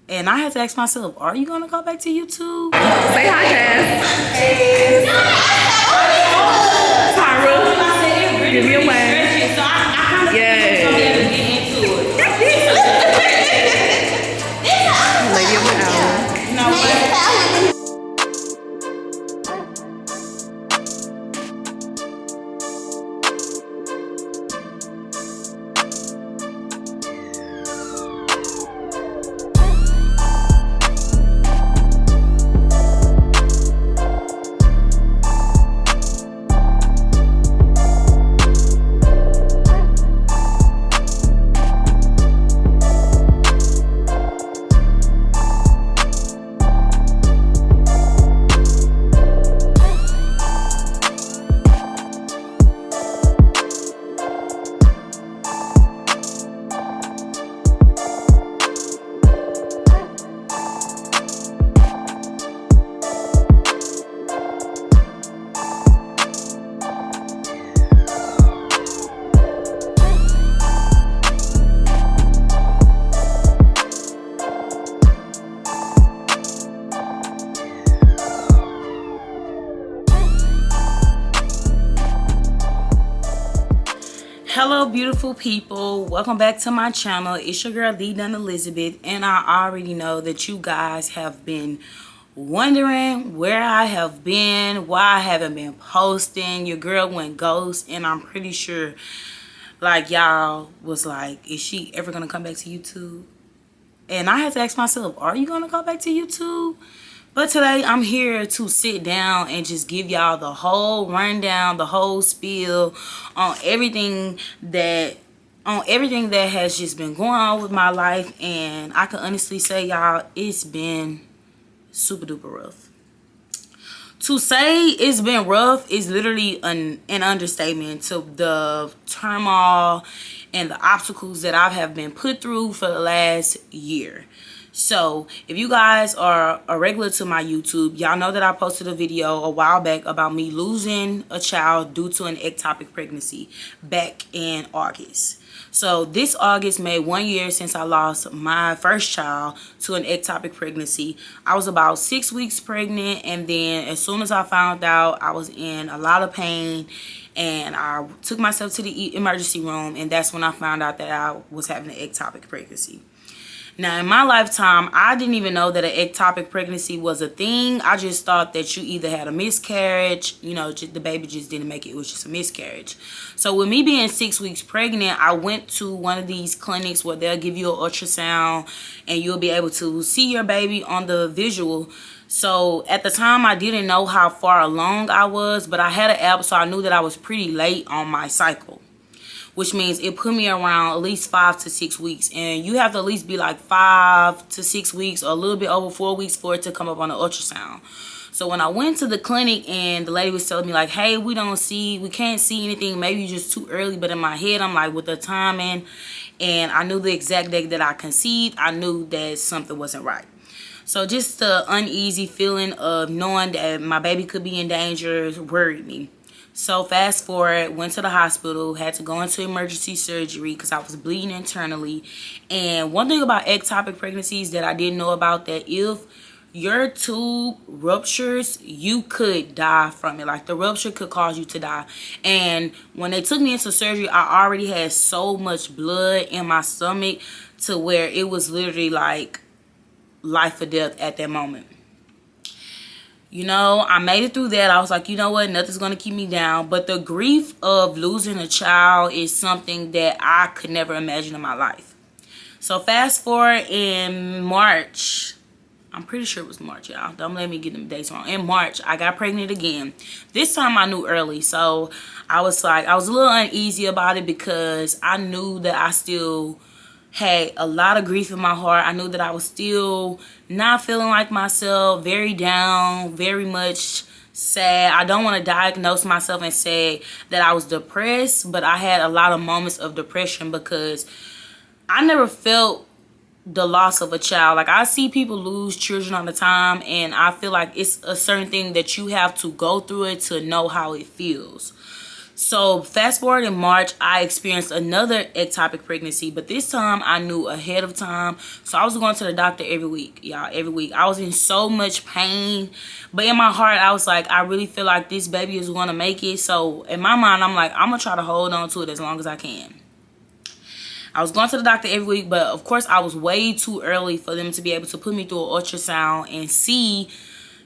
And I had to ask myself, are you gonna go back to YouTube? Say hi, Jazz. Hey. Tyra, give me a wave. Yeah. Lady of the hour. No way. Hello beautiful people, welcome back to my channel. It's your girl Lee Dunn Elizabeth, and I already know that you guys have been wondering where I have been, why I haven't been posting. Your girl went ghost, and I'm pretty sure like y'all was like, is she ever gonna come back to YouTube? And I had to ask myself, are you gonna go back to YouTube? But today I'm here to sit down and just give y'all the whole rundown, the whole spiel on everything that has just been going on with my life. And I can honestly say, y'all, it's been super duper rough. To say it's been rough is literally an understatement to the turmoil and the obstacles that I have been put through for the last year. So if you guys are a regular to my YouTube, y'all know that I posted a video a while back about me losing a child due to an ectopic pregnancy back in August. So this August made 1 year since I lost my first child to an ectopic pregnancy. I was about 6 weeks pregnant, and then as soon as I found out, I was in a lot of pain, and I took myself to the emergency room, and that's when I found out that I was having an ectopic pregnancy. Now, in my lifetime, I didn't even know that an ectopic pregnancy was a thing. I just thought that you either had a miscarriage, you know, the baby just didn't make it. It was just a miscarriage. So with me being 6 weeks pregnant, I went to one of these clinics where they'll give you an ultrasound and you'll be able to see your baby on the visual. So at the time, I didn't know how far along I was, but I had an app, so I knew that I was pretty late on my cycle, which means it put me around at least 5 to 6 weeks. And you have to at least be like 5 to 6 weeks or a little bit over 4 weeks for it to come up on the ultrasound. So when I went to the clinic and the lady was telling me like, hey, we can't see anything. Maybe you're just too early. But in my head, I'm like, with the timing, and I knew the exact date that I conceived, I knew that something wasn't right. So just the uneasy feeling of knowing that my baby could be in danger worried me. So fast forward, went to the hospital, had to go into emergency surgery because I was bleeding internally. And one thing about ectopic pregnancies that I didn't know about, that if your tube ruptures, you could die from it. Like, the rupture could cause you to die. And when they took me into surgery, I already had so much blood in my stomach to where it was literally like life or death at that moment. You know, I made it through that. I was like, you know what? Nothing's going to keep me down. But the grief of losing a child is something that I could never imagine in my life. So fast forward in March. I'm pretty sure it was March, y'all. Don't let me get them dates wrong. In March, I got pregnant again. This time I knew early. So I was a little uneasy about it because I knew that I still had a lot of grief in my heart. I knew that I was still not feeling like myself, very down, very much sad. I don't want to diagnose myself and say that I was depressed, but I had a lot of moments of depression because I never felt the loss of a child. Like, I see people lose children all the time, and I feel like it's a certain thing that you have to go through it to know how it feels. So fast forward in March, I experienced another ectopic pregnancy, but this time I knew ahead of time. So I was going to the doctor every week, y'all, every week. I was in so much pain, but in my heart, I was like, I really feel like this baby is going to make it. So in my mind, I'm like, I'm going to try to hold on to it as long as I can. I was going to the doctor every week, but of course I was way too early for them to be able to put me through an ultrasound and see,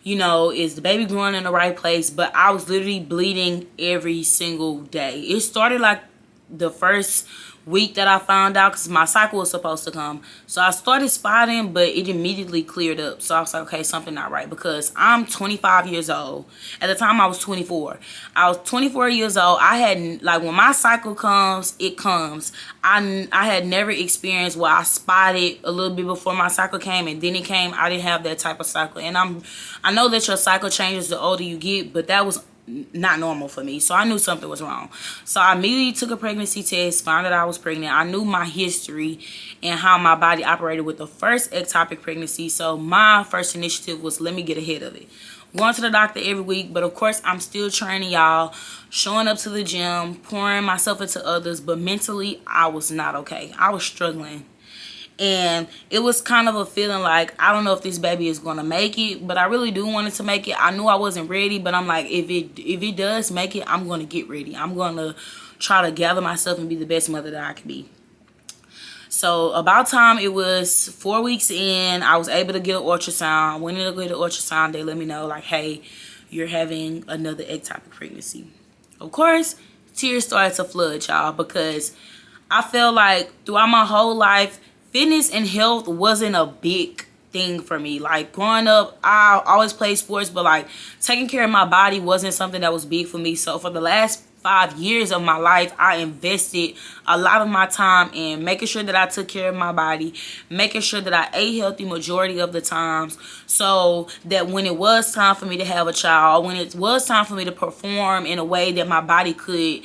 you know, is the baby growing in the right place. But I was literally bleeding every single day. It started like the first week that I found out, because my cycle was supposed to come. So I started spotting, but it immediately cleared up. So I was like, okay, something not right, because I'm 25 years old. At the time I was 24. I was 24 years old. I hadn't, like, when my cycle comes, it comes. I had never experienced where I spotted a little bit before my cycle came and then it came. I didn't have that type of cycle. And I know that your cycle changes the older you get, but that was not normal for me. So I knew something was wrong. So I immediately took a pregnancy test, found that I was pregnant. I knew my history and how my body operated with the first ectopic pregnancy. So my first initiative was, let me get ahead of it. Going to the doctor every week, but of course I'm still training, y'all, showing up to the gym, pouring myself into others, but mentally I was not okay. I was struggling. And it was kind of a feeling like, I don't know if this baby is going to make it, but I really do want it to make it. I knew I wasn't ready, but I'm like, if it does make it, I'm going to get ready. I'm going to try to gather myself and be the best mother that I can be. So about time, it was 4 weeks in, I was able to get an ultrasound. I went in to get an ultrasound. They let me know, like, hey, you're having another ectopic pregnancy. Of course, tears started to flood, y'all, because I felt like throughout my whole life, fitness and health wasn't a big thing for me. Like, growing up, I always played sports, but like taking care of my body wasn't something that was big for me. So for the last 5 years of my life, I invested a lot of my time in making sure that I took care of my body, making sure that I ate healthy majority of the times, so that when it was time for me to have a child, when it was time for me to perform in a way that my body could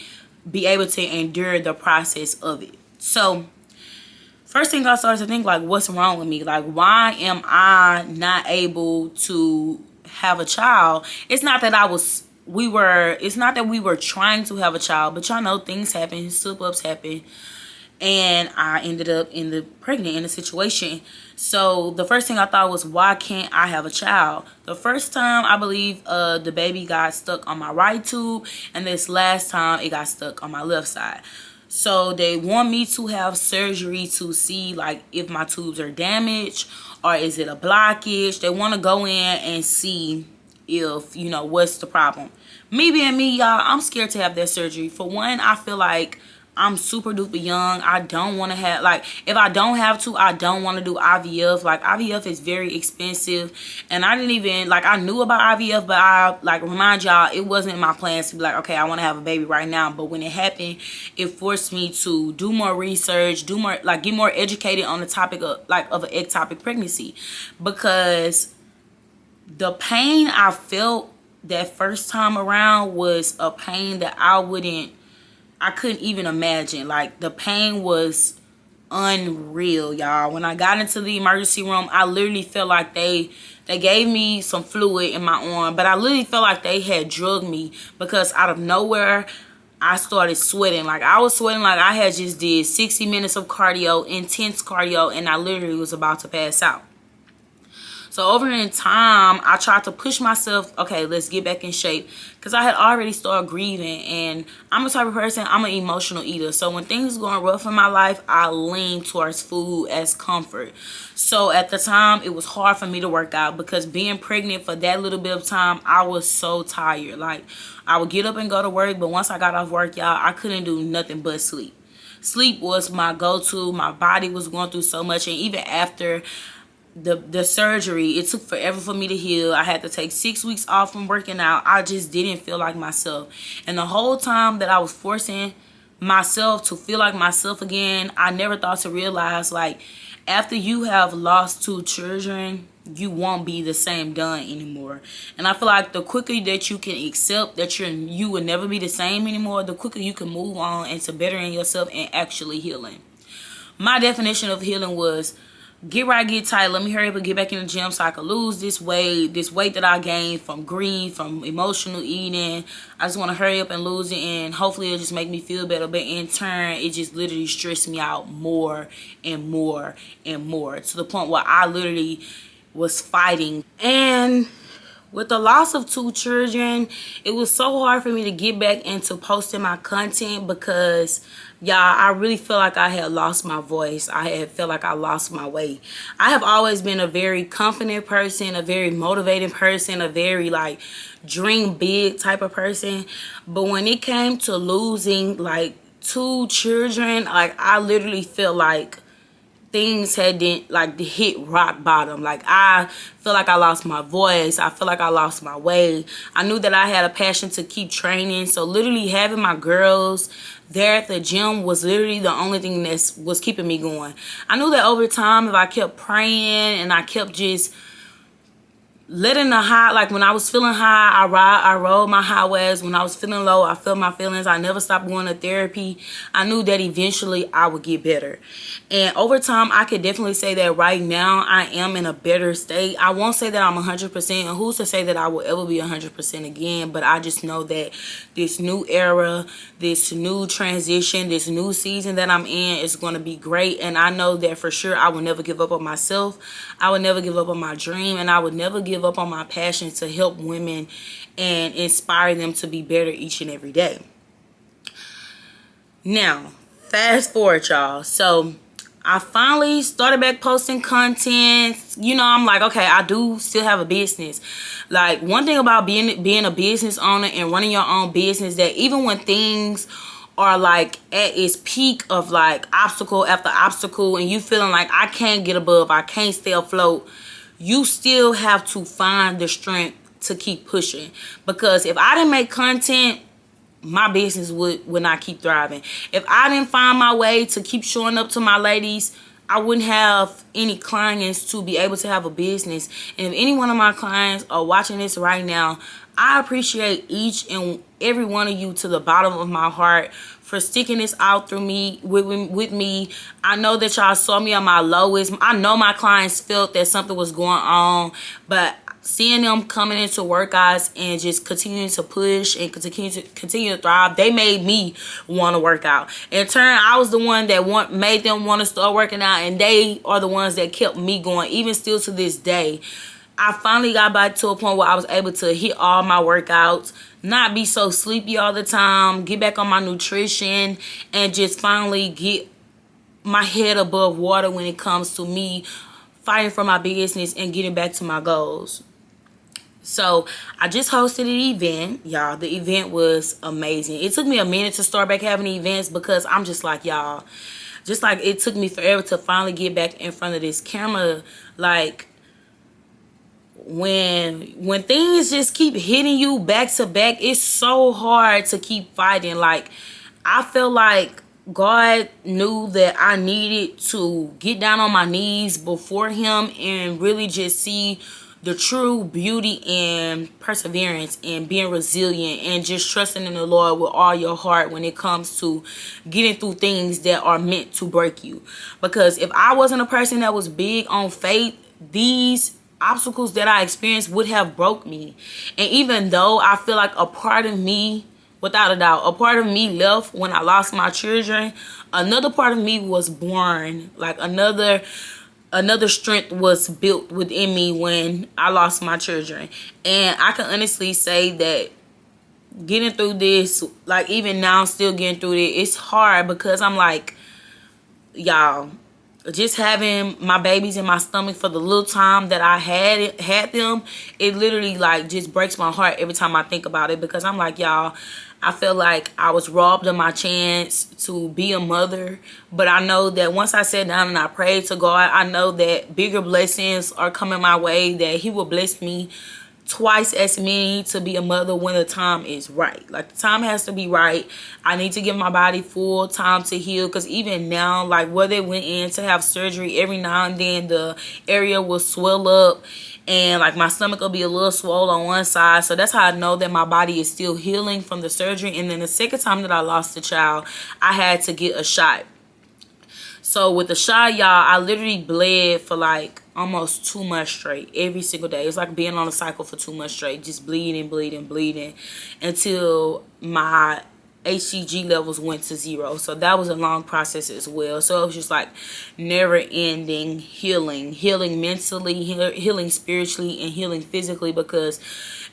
be able to endure the process of it. So first thing I started to think, like, what's wrong with me? Like, why am I not able to have a child? It's not that we were trying to have a child, but y'all know things happen, slip-ups happen, and I ended up pregnant in a situation. So the first thing I thought was, why can't I have a child? The first time, I believe the baby got stuck on my right tube, and this last time it got stuck on my left side. So they want me to have surgery to see, like, if my tubes are damaged or is it a blockage. They want to go in and see if, you know, what's the problem. Me being me, y'all, I'm scared to have that surgery. For one, I feel like I'm super duper young. I don't want to have, like, if I don't have to, I don't want to do IVF. Like, IVF is very expensive, and I didn't even, like, I knew about IVF, but I, like, remind y'all, it wasn't my plans to be like, okay, I want to have a baby right now. But when it happened, it forced me to do more research, do more, like, get more educated on the topic of, like, of an ectopic pregnancy, because the pain I felt that first time around was a pain that I couldn't even imagine. Like, the pain was unreal, y'all. When I got into the emergency room, I literally felt like they gave me some fluid in my arm, but I literally felt like they had drugged me, because out of nowhere I started sweating. Like, I was sweating like I had just did 60 minutes of cardio, intense cardio, and I literally was about to pass out. So over in time, I tried to push myself, okay, let's get back in shape, because I had already started grieving, and I'm the type of person, I'm an emotional eater. So when things are going rough in my life, I lean towards food as comfort. So at the time, it was hard for me to work out, because being pregnant for that little bit of time, I was so tired. Like, I would get up and go to work, but once I got off work, y'all, I couldn't do nothing but sleep. Sleep was my go-to. My body was going through so much, and even after the surgery, it took forever for me to heal. I had to take 6 weeks off from working out. I just didn't feel like myself, and the whole time that I was forcing myself to feel like myself again, I never thought to realize, like, after you have lost 2 children, you won't be the same done anymore. And I feel like the quicker that you can accept that you will never be the same anymore, the quicker you can move on into bettering yourself and actually healing. My definition of healing was get right, get tight. Let me hurry up and get back in the gym so I can lose this weight that I gained from grief, from emotional eating. I just want to hurry up and lose it, and hopefully it'll just make me feel better. But in turn, it just literally stressed me out more and more and more, to the point where I literally was fighting. And with the loss of 2 children, it was so hard for me to get back into posting my content, because y'all, I really feel like I had lost my voice. I had felt like I lost my way. I have always been a very confident person, a very motivated person, a very like dream big type of person. But when it came to losing like 2 children, like I literally feel like things had like hit rock bottom. Like I feel like I lost my voice. I feel like I lost my way. I knew that I had a passion to keep training, so literally having my girls there at the gym was literally the only thing that was keeping me going. I knew that over time, if I kept praying and I kept just letting the high, like when I was feeling high, I rode my high waves. When I was feeling low, I felt my feelings. I never stopped going to therapy. I knew that eventually I would get better. And over time, I could definitely say that right now I am in a better state. I won't say that I'm 100%, and who's to say that I will ever be 100% again, but I just know that this new era, this new transition, this new season that I'm in is going to be great. And I know that for sure I will never give up on myself. I would never give up on my dream, and I would never give up on my passion to help women and inspire them to be better each and every day. Now, fast forward, y'all. So I finally started back posting content. You know, I'm like, okay, I do still have a business. Like, one thing about being a business owner and running your own business, that even when things are like at its peak of like obstacle after obstacle, and you feeling like I can't get above, I can't stay afloat, you still have to find the strength to keep pushing. Because if I didn't make content, my business would not keep thriving. If I didn't find my way to keep showing up to my ladies, I wouldn't have any clients to be able to have a business. And if any one of my clients are watching this right now, I appreciate each and every one of you to the bottom of my heart for sticking this out through me with me. I know that y'all saw me on my lowest. I know my clients felt that something was going on, but seeing them coming into workouts and just continuing to push and continue to thrive, they made me want to work out. In turn, I was the one that made them want to start working out, and they are the ones that kept me going, even still to this day. I finally got back to a point where I was able to hit all my workouts, not be so sleepy all the time, get back on my nutrition, and just finally get my head above water when it comes to me fighting for my business and getting back to my goals. So I just hosted an event, y'all. The event was amazing. It took me a minute to start back having events, because I'm just like, y'all, just like it took me forever to finally get back in front of this camera. Like, when things just keep hitting you back to back, it's so hard to keep fighting. Like, I feel like God knew that I needed to get down on my knees before him and really just see the true beauty and perseverance and being resilient and just trusting in the Lord with all your heart when it comes to getting through things that are meant to break you. Because if I wasn't a person that was big on faith, these obstacles that I experienced would have broke me. And even though I feel like a part of me, without a doubt, a part of me left when I lost my children, another part of me was born. Like another strength was built within me when I lost my children. And I can honestly say that getting through this, like even now still getting through it, it's hard, because I'm like, y'all, just having my babies in my stomach for the little time that I had them, it literally like just breaks my heart every time I think about it. Because I'm like, y'all, I feel like I was robbed of my chance to be a mother. But I know that once I sat down and I prayed to God, I know that bigger blessings are coming my way, that he will bless me twice as many to be a mother when the time is right. Like, the time has to be right. I need to give my body full time to heal, because even now, like where they went in to have surgery, every now and then the area will swell up, and like my stomach will be a little swollen on one side. So that's how I know that my body is still healing from the surgery. And then the second time that I lost a child, I had to get a shot. So with the shot, y'all, I literally bled for like almost 2 months straight, every single day. It's like being on a cycle for 2 months straight, just bleeding until my HCG levels went to 0. So that was a long process as well. So it was just like never ending healing mentally, healing spiritually, and healing physically. Because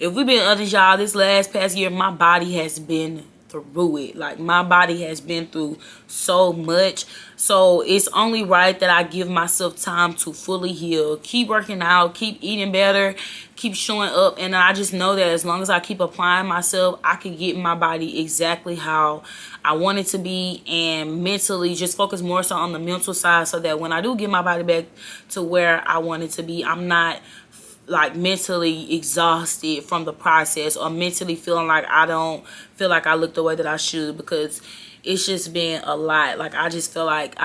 if we've been honest, y'all, this past year, my body has been through it. Like, my body has been through so much. So it's only right that I give myself time to fully heal, keep working out, keep eating better, keep showing up. And I just know that as long as I keep applying myself, I can get my body exactly how I want it to be. And mentally, just focus more so on the mental side, so that when I do get my body back to where I want it to be, I'm not like mentally exhausted from the process, or mentally feeling like I don't feel like I look the way that I should, because it's just been a lot. Like, I just feel like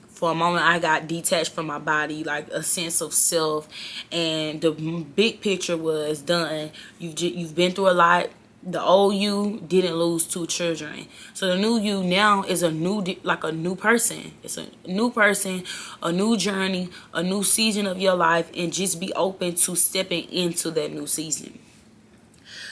for a moment, I got detached from my body, like a sense of self, and the big picture was done. You've been through a lot. The old you didn't lose 2 children, so the new you now is a new person. It's a new person, a new journey, a new season of your life, and just be open to stepping into that new season.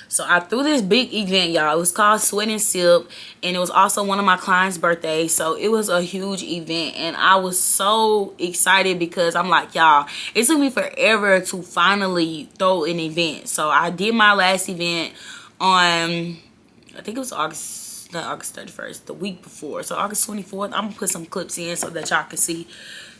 So I threw this big event, y'all. It was called Sweat and Sip, and it was also one of my clients' birthdays. So it was a huge event, and I was so excited because I'm like, y'all, it took me forever to finally throw an event. So I did my last event on, I think it was not August 31st, the week before. So August 24th, I'm gonna put some clips in so that y'all can see.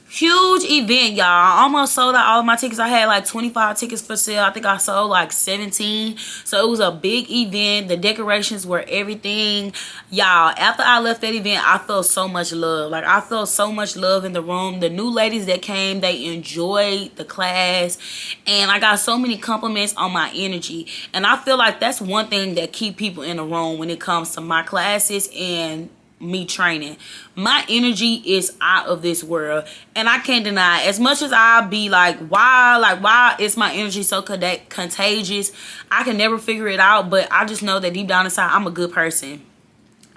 Huge event, y'all. I almost sold out all of my tickets. I had like 25 tickets for sale. I think I sold like 17. So it was a big event. The decorations were everything. Y'all, after I left that event, I felt so much love. Like, I felt so much love in the room. The new ladies that came, they enjoyed the class. And I got so many compliments on my energy. And I feel like that's one thing that keep people in the room when it comes to my classes and me training. My energy is out of this world, and I can't deny it. As much as I'll be like, why is my energy so contagious? I can never figure it out, but I just know that deep down inside, I'm a good person.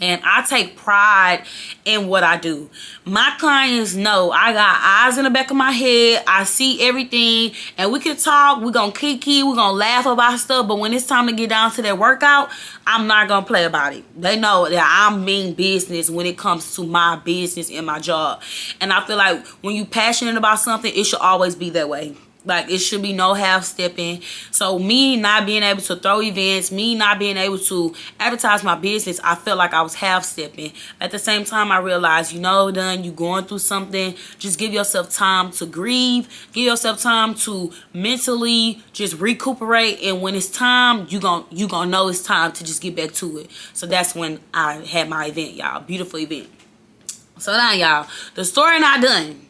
And I take pride in what I do. My clients know I got eyes in the back of my head. I see everything. And we can talk. We're going to kiki. We're going to laugh about stuff. But when it's time to get down to that workout, I'm not going to play about it. They know that I mean business when it comes to my business and my job. And I feel like when you're passionate about something, it should always be that way. Like, it should be no half-stepping. So me not being able to throw events, me not being able to advertise my business, I felt like I was half-stepping. At the same time, I realized, you going through something, just give yourself time to grieve. Give yourself time to mentally just recuperate. And when it's time, you gonna know it's time to just get back to it. So that's when I had my event, y'all. Beautiful event. So now, y'all, the story not done.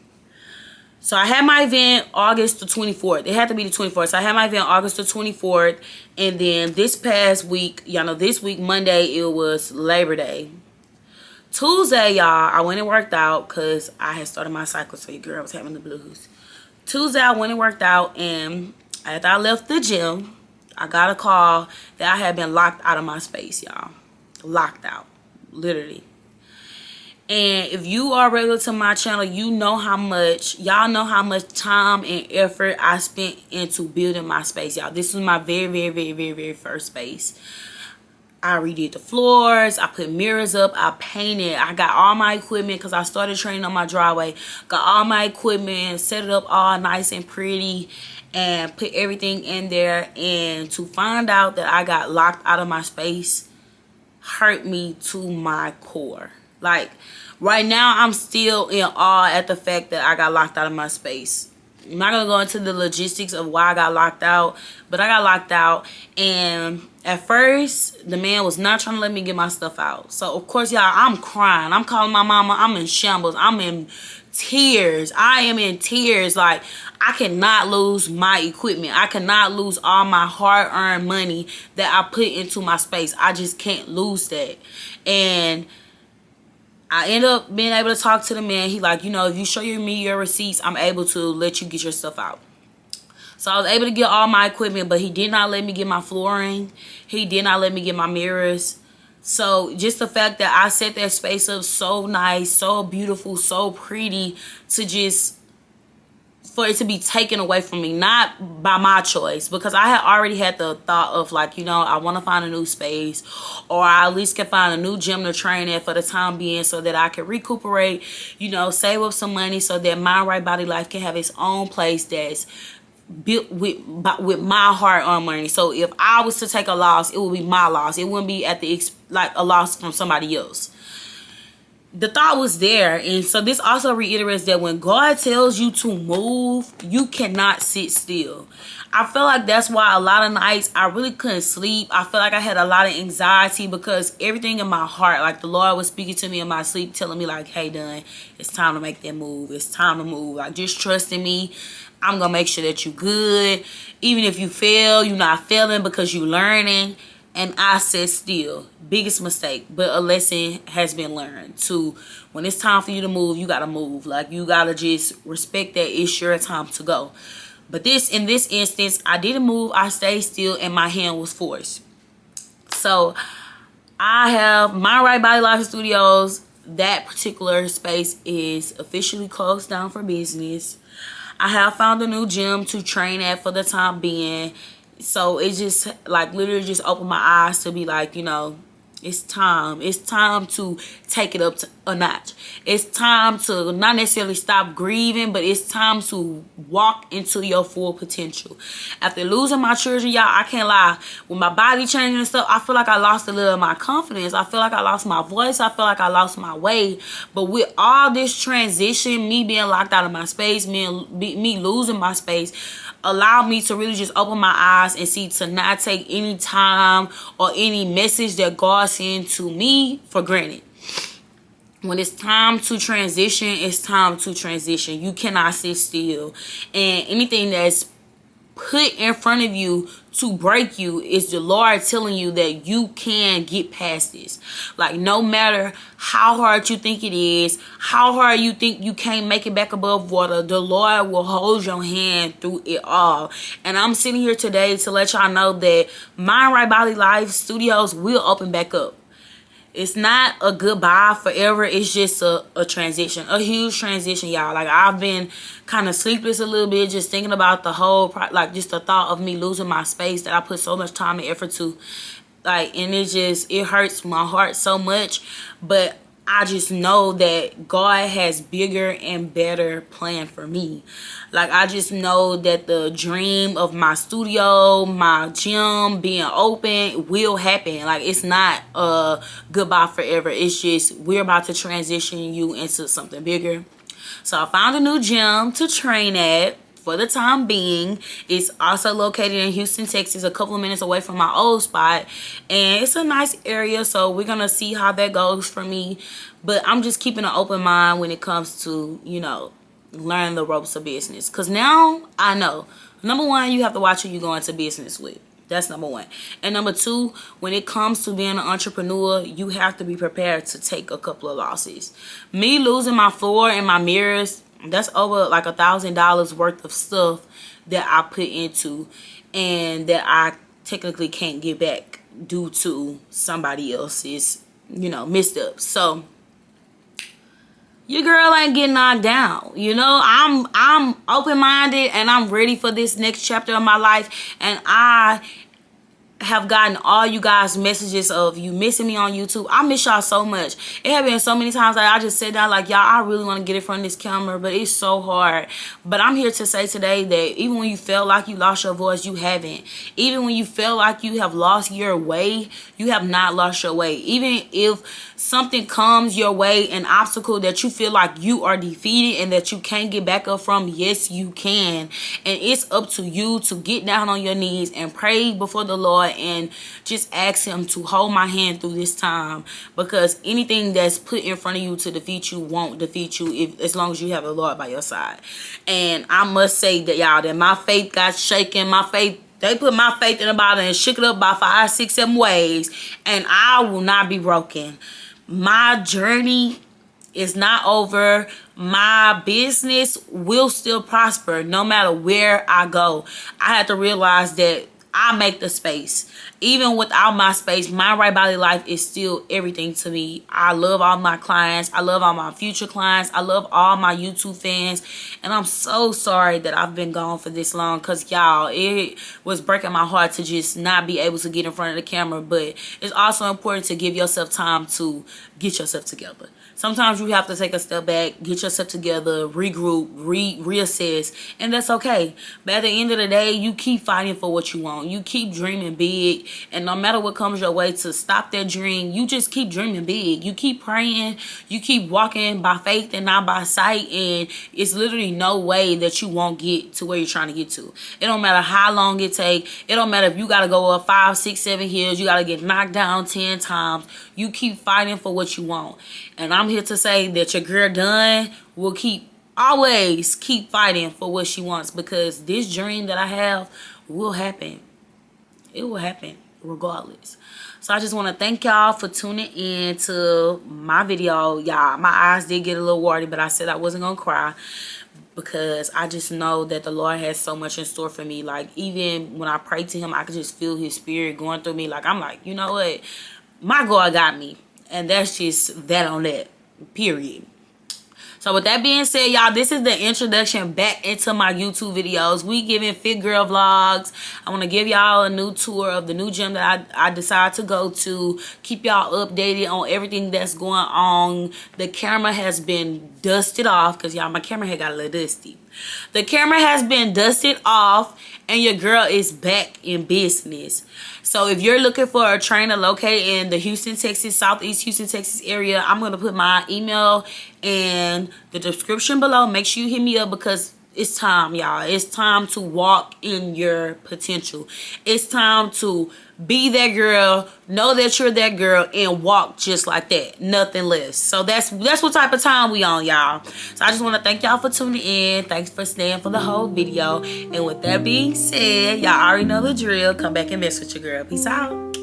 So I had my event August the 24th. It had to be the 24th. So I had my event August the 24th. And then this past week, this week, Monday, it was Labor Day. Tuesday, y'all, I went and worked out because I had started my cycle. So your girl was having the blues. Tuesday, I went and worked out. And after I left the gym, I got a call that I had been locked out of my space, y'all. Locked out. Literally. And if you are regular to my channel, y'all know how much time and effort I spent into building my space, y'all. This was my very, very, very, very, very first space. I redid the floors. I put mirrors up. I painted. I got all my equipment because I started training on my driveway. Got all my equipment, set it up all nice and pretty, and put everything in there. And to find out that I got locked out of my space hurt me to my core. Like, right now, I'm still in awe at the fact that I got locked out of my space. I'm not going to go into the logistics of why I got locked out, but I got locked out. And at first, the man was not trying to let me get my stuff out. So, of course, y'all, I'm crying. I'm calling my mama. I'm in shambles. I'm in tears. I am in tears. Like, I cannot lose my equipment. I cannot lose all my hard-earned money that I put into my space. I just can't lose that. And I end up being able to talk to the man. He like, if you show me your receipts, I'm able to let you get your stuff out. So I was able to get all my equipment, but he did not let me get my flooring. He did not let me get my mirrors. So just the fact that I set that space up so nice, so beautiful, so pretty, to just for it to be taken away from me, not by my choice, because I had already had the thought of like, I want to find a new space, or I at least can find a new gym to train at for the time being, so that I can recuperate, save up some money, so that Mind Right Body Life can have its own place that's built with my hard-earned money. So if I was to take a loss, it would be my loss. It wouldn't be at the like a loss from somebody else. The thought was there. And so this also reiterates that when God tells you to move, you cannot sit still. I feel like that's why a lot of nights I really couldn't sleep. I feel like I had a lot of anxiety, because everything in my heart, like the Lord was speaking to me in my sleep, telling me like, hey, Dunn, it's time to make that move. It's time to move. Like, just trust in me. I'm going to make sure that you're good. Even if you fail, you're not failing because you're learning. And I said still. Biggest mistake. But a lesson has been learned. To when it's time for you to move, you got to move. Like, you got to just respect that it's your time to go. But in this instance, I didn't move. I stayed still and my hand was forced. So I have My Right Body Life Studios. That particular space is officially closed down for business. I have found a new gym to train at for the time being. So it just like literally just opened my eyes to be like, it's time. It's time to take it up to a notch. It's time to not necessarily stop grieving, but it's time to walk into your full potential. After losing my children, y'all, I can't lie. With my body changing and stuff, I feel like I lost a little of my confidence. I feel like I lost my voice. I feel like I lost my way. But with all this transition, me being locked out of my space, me losing my space, allowed me to really just open my eyes and see, to not take any time or any message that God sends to me for granted. When it's time to transition, it's time to transition. You cannot sit still. And anything that's put in front of you to break you is the Lord telling you that you can get past this. Like, no matter how hard you think it is, how hard you think you can't make it back above water, the Lord will hold your hand through it all. And I'm sitting here today to let y'all know that Mind Right Body Life Studios will open back up. It's not a goodbye forever. It's just a transition, a huge transition, y'all. Like, I've been kind of sleepless a little bit, just thinking about the whole, like, just the thought of me losing my space that I put so much time and effort to. Like, and it hurts my heart so much. But I just know that God has bigger and better plan for me. Like, I just know that the dream of my studio, my gym being open will happen. Like, it's not a goodbye forever. It's just we're about to transition you into something bigger. So I found a new gym to train at for the time being. It's also located in Houston, Texas, a couple of minutes away from my old spot. And it's a nice area, so we're going to see how that goes for me. But I'm just keeping an open mind when it comes to, learning the ropes of business. Because now I know. Number one, you have to watch who you go into business with. That's number one. And number two, when it comes to being an entrepreneur, you have to be prepared to take a couple of losses. Me losing my floor and my mirrors, that's over like $1,000 worth of stuff that I put into, and that I technically can't get back due to somebody else's, missteps. So your girl ain't getting knocked down. I'm open-minded and I'm ready for this next chapter of my life. And I have gotten all you guys messages of you missing me on YouTube. I miss y'all so much. It have been so many times that I just sit down like, y'all, I really want to get in front of this camera, but it's so hard. But I'm here to say today that even when you feel like you lost your voice, you haven't. Even when you feel like you have lost your way, you have not lost your way. Even if something comes your way, an obstacle that you feel like you are defeated and that you can't get back up from, yes, you can. And it's up to you to get down on your knees and pray before the Lord and just ask him to hold my hand through this time, because anything that's put in front of you to defeat you won't defeat you as long as you have the Lord by your side. And I must say that, y'all, that my faith got shaken. They put my faith in the bottle and shook it up by 5, 6, 7 ways, and I will not be broken. My journey is not over. My business will still prosper no matter where I go. I had to realize that I make the space. Even without my space, my right body life is still everything to me. I love all my clients. I love all my future clients. I love all my YouTube fans. And I'm so sorry that I've been gone for this long, because y'all, it was breaking my heart to just not be able to get in front of the camera. But it's also important to give yourself time to get yourself together. Sometimes you have to take a step back, get yourself together, regroup, reassess, and that's okay. But at the end of the day, you keep fighting for what you want. You keep dreaming big, and no matter what comes your way to stop that dream, you just keep dreaming big. You keep praying, you keep walking by faith and not by sight, and it's literally no way that you won't get to where you're trying to get to. It don't matter how long it take. It don't matter if you got to go up 5, 6, 7 hills. You got to get knocked down 10 times. You keep fighting for what you want. And I'm here to say that your girl Dunn will always keep fighting for what she wants, because this dream that I have will happen. It will happen regardless. So I just want to thank y'all for tuning in to my video. Y'all, my eyes did get a little watery, but I said I wasn't going to cry, because I just know that the Lord has so much in store for me. Like, even when I pray to him, I could just feel his spirit going through me. Like, I'm like, you know what? My God got me. And that's just that on that. Period. So with that being said, y'all, this is the introduction back into my YouTube videos. We giving Fit Girl vlogs. I want to give y'all a new tour of the new gym that I decided to go to. Keep y'all updated on everything that's going on. The camera has been dusted off, because y'all, my camera had got a little dusty. The camera has been dusted off, and your girl is back in business. So if you're looking for a trainer located in the Houston, Texas, Southeast Houston, Texas area, I'm going to put my email in the description below. Make sure you hit me up, because it's time, y'all. It's time to walk in your potential. It's time to be that girl, know that you're that girl, and walk just like that. Nothing less. So that's what type of time we on, y'all. So I just want to thank y'all for tuning in. Thanks for staying for the whole video. And with that being said, y'all already know the drill. Come back and mess with your girl. Peace out.